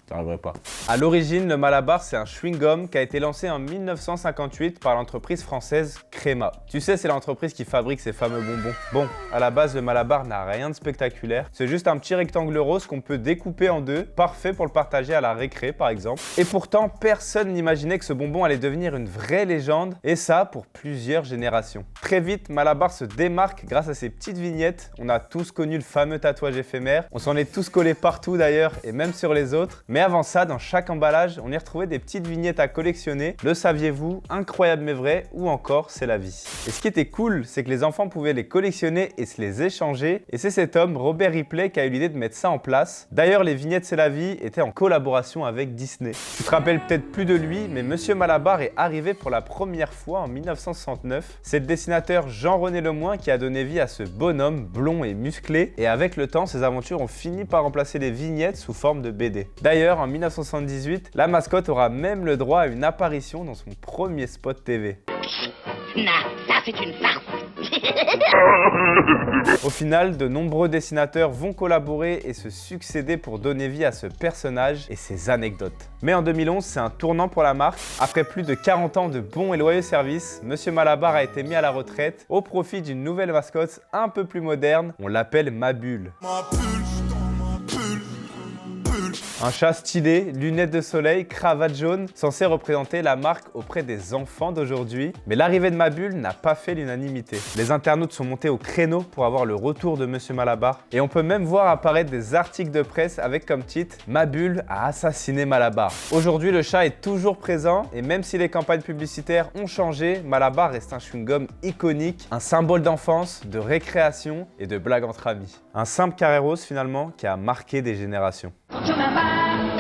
J'arriverai pas. À l'origine, le Malabar, c'est un chewing-gum qui a été lancé en 1958 par l'entreprise française Créma. Tu sais, c'est l'entreprise qui fabrique ces fameux bonbons. Bon, à la base, le Malabar n'a rien de spectaculaire. C'est juste un petit rectangle rose qu'on peut découper en deux, parfait pour le partager à la récré par exemple. Et pourtant, personne n'imaginait que ce bonbon allait devenir une vraie légende, et ça pour plusieurs générations. Très vite, Malabar se démarque grâce à ses petites vignettes. On a tous connu le fameux tatouage éphémère. On s'en est tous collés partout d'ailleurs, et même sur les autres. Mais avant ça, dans chaque emballage, on y retrouvait des petites vignettes à collectionner. Le saviez-vous, incroyable mais vrai, ou encore c'est la vie. Et ce qui était cool, c'est que les enfants pouvaient les collectionner et se les échanger. Et c'est cet homme, Robert Ripley, qui a eu l'idée de mettre ça en place. D'ailleurs, les vignettes c'est la vie étaient en collaboration avec Disney. Tu te rappelles peut-être plus de lui, mais Monsieur Malabar est arrivé pour la première fois en 1969. C'est le dessinateur Jean-René Lemoyne qui a donné vie à ce bonhomme blond et musclé. Et avec le temps, ses aventures ont fini par remplacer les vignettes sous forme de BD. D'ailleurs, en 1978, la mascotte aura même le droit à une apparition dans son premier spot TV. Non, ça c'est une farce. Au final, de nombreux dessinateurs vont collaborer et se succéder pour donner vie à ce personnage et ses anecdotes. Mais en 2011, c'est un tournant pour la marque. Après plus de 40 ans de bons et loyaux services, Monsieur Malabar a été mis à la retraite au profit d'une nouvelle mascotte un peu plus moderne. On l'appelle Mabule. Un chat stylé, lunettes de soleil, cravate jaune, censé représenter la marque auprès des enfants d'aujourd'hui. Mais l'arrivée de Mabule n'a pas fait l'unanimité. Les internautes sont montés au créneau pour avoir le retour de Monsieur Malabar. Et on peut même voir apparaître des articles de presse avec comme titre « Mabule a assassiné Malabar ». Aujourd'hui, le chat est toujours présent et même si les campagnes publicitaires ont changé, Malabar reste un chewing-gum iconique, un symbole d'enfance, de récréation et de blagues entre amis. Un simple carré rose finalement qui a marqué des générations. Je m'en vais.